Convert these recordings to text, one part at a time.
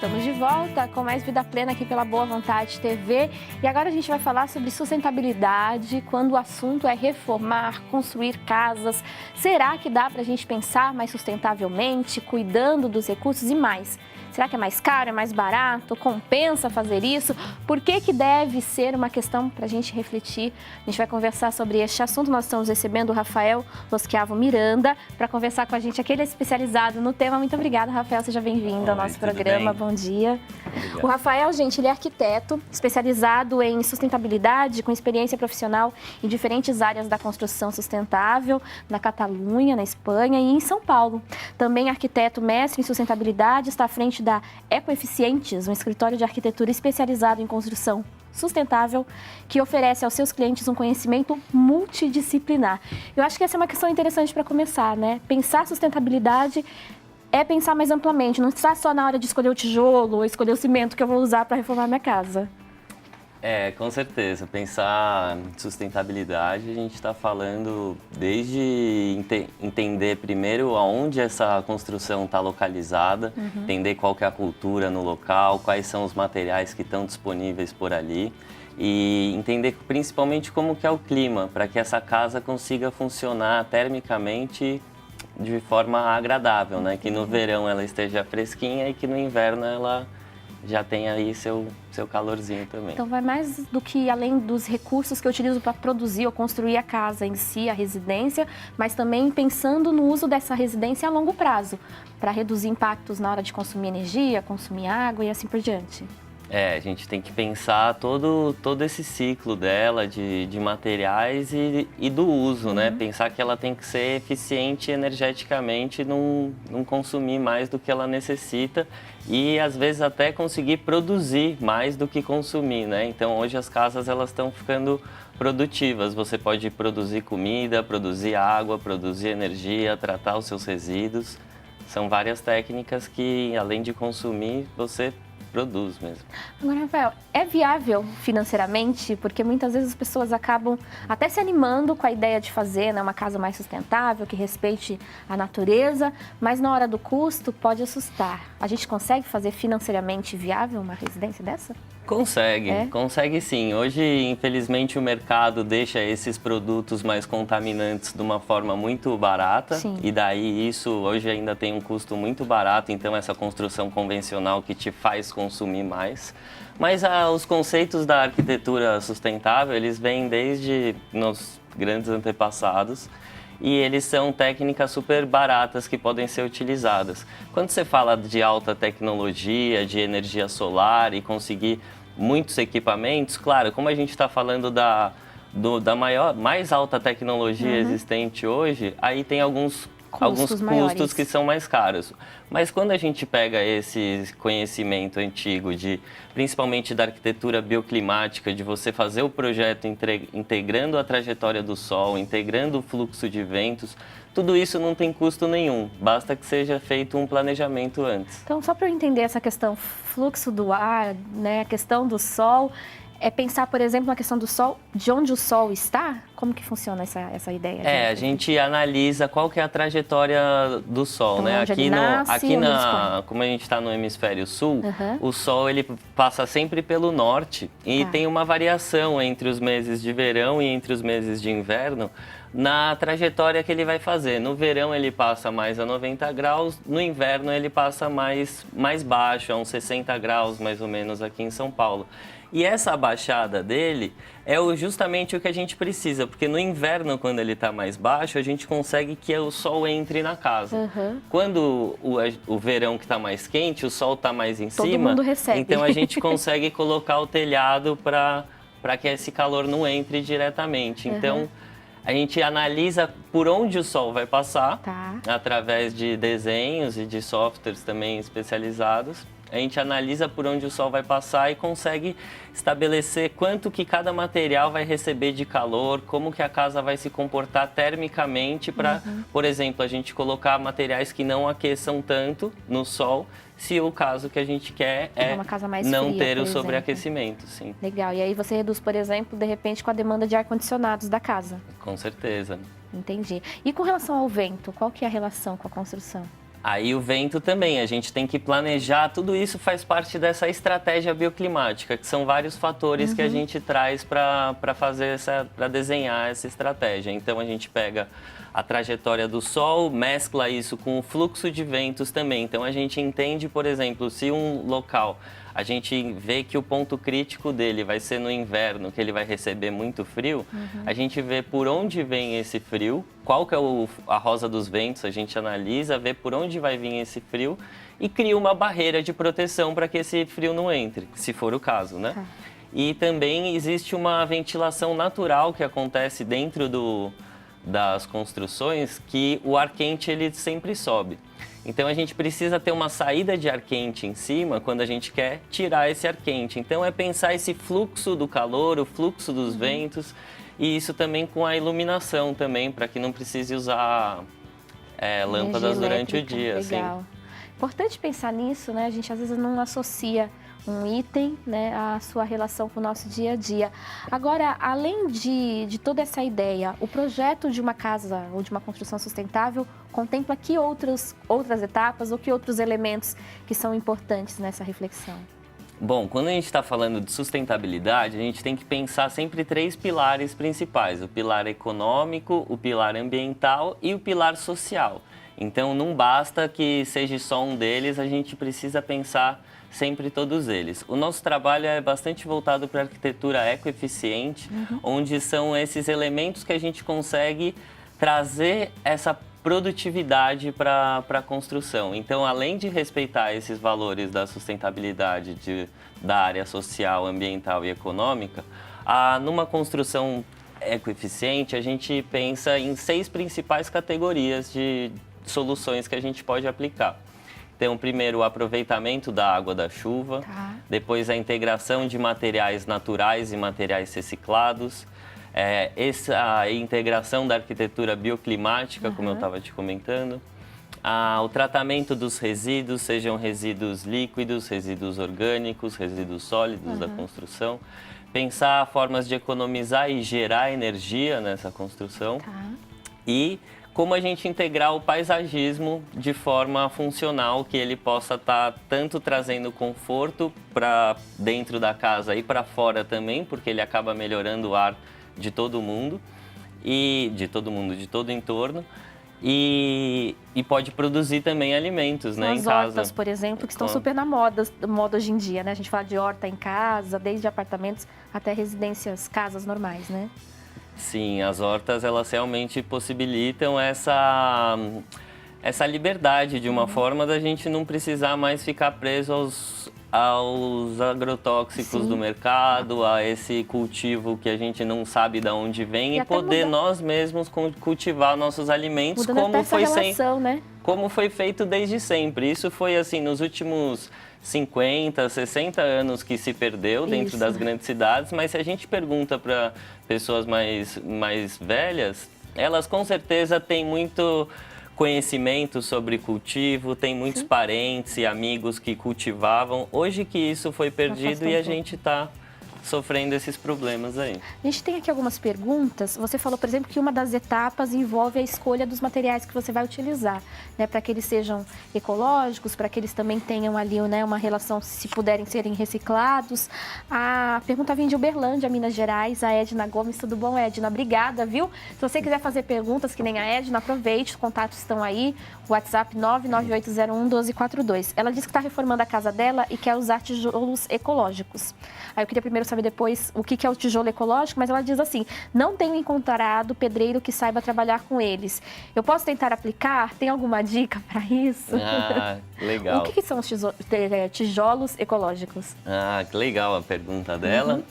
Estamos de volta com mais Vida Plena aqui pela Boa Vontade TV. E agora a gente vai falar sobre sustentabilidade, quando o assunto é reformar, construir casas. Será que dá para a gente pensar mais sustentavelmente, cuidando dos recursos e mais? Será que é mais caro, é mais barato? Compensa fazer isso? Por que deve ser uma questão para a gente refletir? A gente vai conversar sobre este assunto. Nós estamos recebendo o Rafael Loschiavo Miranda para conversar com a gente. Aqui ele é especializado no tema. Muito obrigada, Rafael. Seja bem-vindo ao nosso programa. Bom dia. Obrigado. O Rafael, gente, ele é arquiteto, especializado em sustentabilidade, com experiência profissional em diferentes áreas da construção sustentável, na Catalunha, na Espanha e em São Paulo. Também arquiteto mestre em sustentabilidade, está à frente da Ecoeficientes, um escritório de arquitetura especializado em construção sustentável, que oferece aos seus clientes um conhecimento multidisciplinar. Eu acho que essa é uma questão interessante para começar, né? Pensar sustentabilidade é pensar mais amplamente, não está só na hora de escolher o tijolo ou escolher o cimento que eu vou usar para reformar minha casa. Com certeza. Pensar em sustentabilidade, a gente está falando desde entender primeiro aonde essa construção está localizada, entender qual que é a cultura no local, quais são os materiais que estão disponíveis por ali e entender principalmente como que é o clima, para que essa casa consiga funcionar termicamente de forma agradável, né? Que no verão ela esteja fresquinha e que no inverno ela já tem aí seu calorzinho também. Então vai mais do que além dos recursos que eu utilizo para produzir ou construir a casa em si, a residência, mas também pensando no uso dessa residência a longo prazo, para reduzir impactos na hora de consumir energia, consumir água e assim por diante. A gente tem que pensar todo esse ciclo dela, de materiais e do uso, né? Pensar que ela tem que ser eficiente energeticamente, não consumir mais do que ela necessita e, às vezes, até conseguir produzir mais do que consumir, né? Então, hoje as casas elas estão ficando produtivas. Você pode produzir comida, produzir água, produzir energia, tratar os seus resíduos. São várias técnicas que, além de consumir, você produz mesmo. Agora, Rafael, é viável financeiramente? Porque muitas vezes as pessoas acabam até se animando com a ideia de fazer, né, uma casa mais sustentável, que respeite a natureza, mas na hora do custo pode assustar. A gente consegue fazer financeiramente viável uma residência dessa? Consegue sim. Hoje, infelizmente, o mercado deixa esses produtos mais contaminantes de uma forma muito barata. Sim. E daí isso hoje ainda tem um custo muito barato, então essa construção convencional que te faz consumir mais. Mas os conceitos da arquitetura sustentável, eles vêm desde nos grandes antepassados. E eles são técnicas super baratas que podem ser utilizadas. Quando você fala de alta tecnologia, de energia solar e conseguir muitos equipamentos, claro, como a gente está falando da mais alta tecnologia existente hoje, aí tem alguns custos que são mais caros. Mas quando a gente pega esse conhecimento antigo, principalmente da arquitetura bioclimática, de você fazer o projeto integrando a trajetória do Sol, integrando o fluxo de ventos, tudo isso não tem custo nenhum, basta que seja feito um planejamento antes. Então, só para eu entender essa questão, fluxo do ar, né, a questão do Sol, é pensar, por exemplo, na questão do Sol, de onde o Sol está? Como que funciona essa ideia? A gente analisa qual que é a trajetória do Sol, então, né? Nasce, como a gente está no hemisfério sul, o Sol ele passa sempre pelo norte e tem uma variação entre os meses de verão e entre os meses de inverno na trajetória que ele vai fazer. No verão ele passa mais a 90 graus, no inverno ele passa mais baixo, a uns 60 graus mais ou menos aqui em São Paulo. E essa baixada dele é justamente o que a gente precisa, porque no inverno, quando ele está mais baixo, a gente consegue que o sol entre na casa. Quando o verão que está mais quente, o sol está mais em cima, todo mundo recebe. Então a gente consegue colocar o telhado para que esse calor não entre diretamente. Então, a gente analisa por onde o sol vai passar, através de desenhos e de softwares também especializados. A gente analisa por onde o sol vai passar e consegue estabelecer quanto que cada material vai receber de calor, como que a casa vai se comportar termicamente para, por exemplo, a gente colocar materiais que não aqueçam tanto no sol, se o caso que a gente quer é uma casa mais não fria, ter o por sobreaquecimento, sim. Legal. E aí você reduz, por exemplo, de repente, com a demanda de ar-condicionados da casa. Com certeza. Entendi. E com relação ao vento, qual que é a relação com a construção? Aí o vento também, a gente tem que planejar, tudo isso faz parte dessa estratégia bioclimática, que são vários fatores que a gente traz para para desenhar essa estratégia. Então a gente pega a trajetória do Sol, mescla isso com o fluxo de ventos também. Então a gente entende, por exemplo, se um local a gente vê que o ponto crítico dele vai ser no inverno, que ele vai receber muito frio, a gente vê por onde vem esse frio, qual que é a rosa dos ventos, a gente analisa, vê por onde vai vir esse frio e cria uma barreira de proteção para que esse frio não entre, se for o caso, né? Tá. E também existe uma ventilação natural que acontece dentro das construções, que o ar quente ele sempre sobe. Então a gente precisa ter uma saída de ar quente em cima quando a gente quer tirar esse ar quente. Então é pensar esse fluxo do calor, o fluxo dos ventos, e isso também com a iluminação também, para que não precise usar lâmpadas durante o dia. Legal. Assim. Importante pensar nisso, né? A gente às vezes não associa um item, né, à sua relação com o nosso dia a dia. Agora, além de toda essa ideia, o projeto de uma casa ou de uma construção sustentável contempla que outras etapas ou que outros elementos que são importantes nessa reflexão? Bom, quando a gente está falando de sustentabilidade, a gente tem que pensar sempre 3 pilares principais: o pilar econômico, o pilar ambiental e o pilar social. Então, não basta que seja só um deles, a gente precisa pensar sempre todos eles. O nosso trabalho é bastante voltado para a arquitetura ecoeficiente, onde são esses elementos que a gente consegue trazer essa produtividade para a construção. Então, além de respeitar esses valores da sustentabilidade da área social, ambiental e econômica, numa construção ecoeficiente, a gente pensa em 6 principais categorias de soluções que a gente pode aplicar. Então, primeiro, o aproveitamento da água da chuva, depois a integração de materiais naturais e materiais reciclados, essa integração da arquitetura bioclimática, como eu estava te comentando, o tratamento dos resíduos, sejam resíduos líquidos, resíduos orgânicos, resíduos sólidos da construção, pensar formas de economizar e gerar energia nessa construção e como a gente integrar o paisagismo de forma funcional, que ele possa estar tanto trazendo conforto para dentro da casa e para fora também, porque ele acaba melhorando o ar de todo mundo, de todo o entorno, e pode produzir também alimentos, né, em casa. As hortas, por exemplo, que estão super na moda hoje em dia, né? A gente fala de horta em casa, desde apartamentos até residências, casas normais, né? Sim, as hortas, elas realmente possibilitam essa liberdade de uma forma da gente não precisar mais ficar preso aos agrotóxicos do mercado, a esse cultivo que a gente não sabe de onde vem e poder nós mesmos cultivar nossos alimentos como foi feito desde sempre. Isso foi assim nos últimos 50, 60 anos que se perdeu dentro das grandes cidades, mas se a gente pergunta para pessoas mais velhas, elas com certeza têm muito conhecimento sobre cultivo, tem muitos parentes e amigos que cultivavam. Hoje que isso foi perdido e a gente está sofrendo esses problemas aí. A gente tem aqui algumas perguntas. Você falou, por exemplo, que uma das etapas envolve a escolha dos materiais que você vai utilizar, né, para que eles sejam ecológicos, para que eles também tenham ali, né, uma relação, se puderem serem reciclados. A pergunta vem de Uberlândia, Minas Gerais, a Edna Gomes. Tudo bom, Edna? Obrigada, viu? Se você quiser fazer perguntas que nem a Edna, aproveite, os contatos estão aí, WhatsApp 99801-1242. Ela disse que está reformando a casa dela e quer usar tijolos ecológicos. Aí eu queria primeiro saber depois o que é o tijolo ecológico, mas ela diz assim: não tenho encontrado pedreiro que saiba trabalhar com eles. Eu posso tentar aplicar? Tem alguma dica para isso? Legal. O que são os tijolos ecológicos? Que legal a pergunta dela.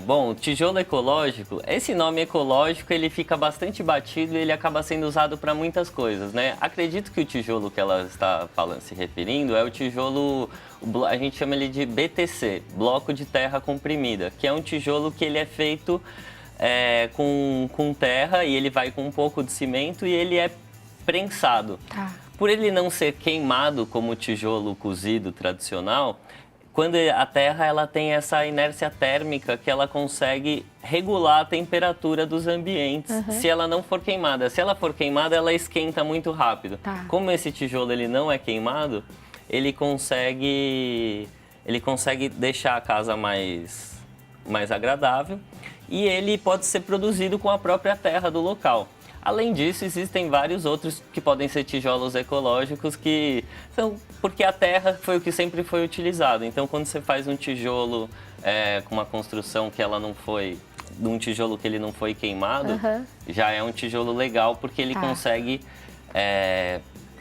Bom, o tijolo ecológico, esse nome ecológico, ele fica bastante batido e ele acaba sendo usado para muitas coisas, né? Acredito que o tijolo que ela está se referindo é o tijolo, a gente chama ele de BTC, bloco de terra comprimida, que é um tijolo que ele é feito com terra e ele vai com um pouco de cimento e ele é prensado. Por ele não ser queimado como o tijolo cozido tradicional, quando a Terra ela tem essa inércia térmica que ela consegue regular a temperatura dos ambientes, se ela não for queimada. Se ela for queimada, ela esquenta muito rápido. Tá. Como esse tijolo ele não é queimado, ele consegue deixar a casa mais agradável e ele pode ser produzido com a própria terra do local. Além disso, existem vários outros que podem ser tijolos ecológicos que são porque a terra foi o que sempre foi utilizado. Então, quando você faz um tijolo com uma construção que ela não foi, um tijolo que ele não foi queimado, já é um tijolo legal porque ele consegue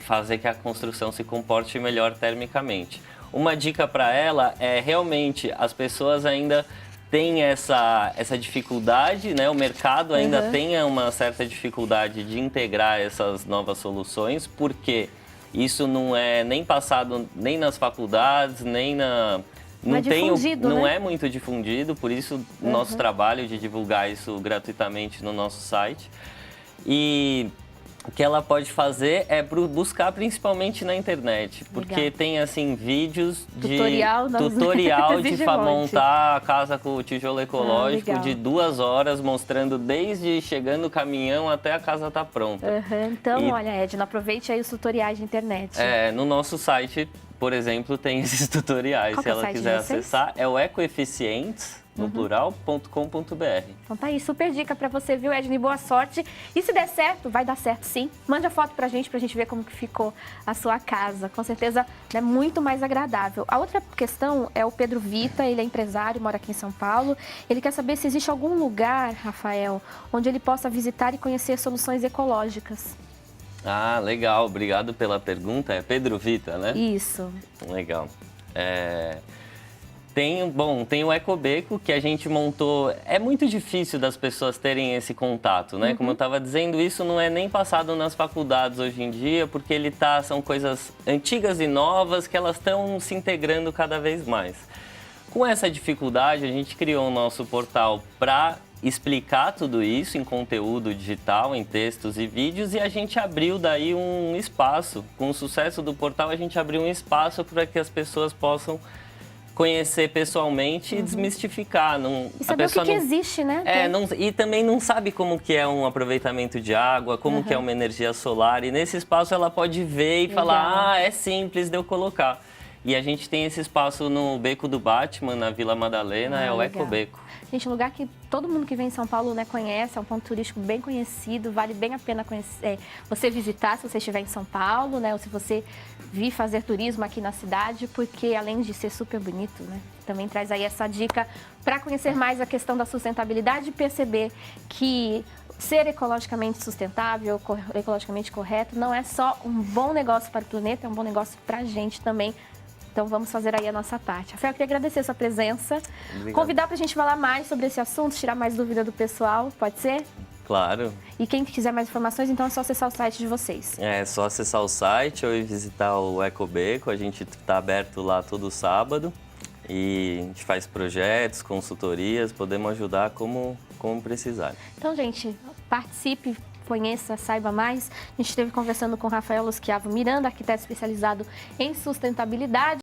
fazer que a construção se comporte melhor termicamente. Uma dica para ela é realmente as pessoas ainda tem essa dificuldade, né? O mercado ainda tem uma certa dificuldade de integrar essas novas soluções, porque isso não é nem passado nem nas faculdades, nem na... Não é muito difundido, por isso o nosso trabalho de divulgar isso gratuitamente no nosso site. E o que ela pode fazer é buscar principalmente na internet, porque tem assim vídeos de tutorial de montar a casa com o tijolo ecológico de 2 horas, mostrando desde chegando o caminhão até a casa estar pronta. Então, olha, Edna, aproveite aí os tutoriais de internet. No nosso site, por exemplo, tem esses tutoriais. Qual se ela quiser acessar, é o ecoeficientes, no plural.com.br. Então tá aí, super dica pra você, viu, Edna? E boa sorte. E se der certo, vai dar certo sim. Mande a foto pra gente ver como que ficou a sua casa. Com certeza é muito mais agradável. A outra questão é o Pedro Vita, ele é empresário, mora aqui em São Paulo. Ele quer saber se existe algum lugar, Rafael, onde ele possa visitar e conhecer soluções ecológicas. Ah, legal. Obrigado pela pergunta. É Pedro Vita, né? Isso. Legal. Tem o Ecobeco que a gente montou. É muito difícil das pessoas terem esse contato, né? Como eu estava dizendo, isso não é nem passado nas faculdades hoje em dia, porque são coisas antigas e novas que elas estão se integrando cada vez mais. Com essa dificuldade, a gente criou o nosso portal para explicar tudo isso em conteúdo digital, em textos e vídeos, e a gente abriu daí um espaço. Com o sucesso do portal, a gente abriu um espaço para que as pessoas possam conhecer pessoalmente e desmistificar. E saber o que existe, né? E também não sabe como que é um aproveitamento de água, como que é uma energia solar. E nesse espaço ela pode ver e falar, é simples de eu colocar. E a gente tem esse espaço no Beco do Batman, na Vila Madalena, é o Ecobeco. Gente, um lugar que todo mundo que vem em São Paulo, né, conhece, é um ponto turístico bem conhecido, vale bem a pena você visitar se você estiver em São Paulo, né, ou se você vir fazer turismo aqui na cidade, porque além de ser super bonito, né, também traz aí essa dica para conhecer mais a questão da sustentabilidade e perceber que ser ecologicamente sustentável, ecologicamente correto, não é só um bom negócio para o planeta, é um bom negócio para a gente também. Então vamos fazer aí a nossa parte. Rafael, eu queria agradecer a sua presença. Obrigado. Convidar para a gente falar mais sobre esse assunto, tirar mais dúvida do pessoal, pode ser? Claro. E quem quiser mais informações, então é só acessar o site de vocês. É só acessar o site ou ir visitar o Ecobeco. A gente está aberto lá todo sábado e a gente faz projetos, consultorias, podemos ajudar como precisar. Então, gente, participe, conheça, saiba mais. A gente esteve conversando com Rafael Loschiavo Miranda, arquiteto especializado em sustentabilidade.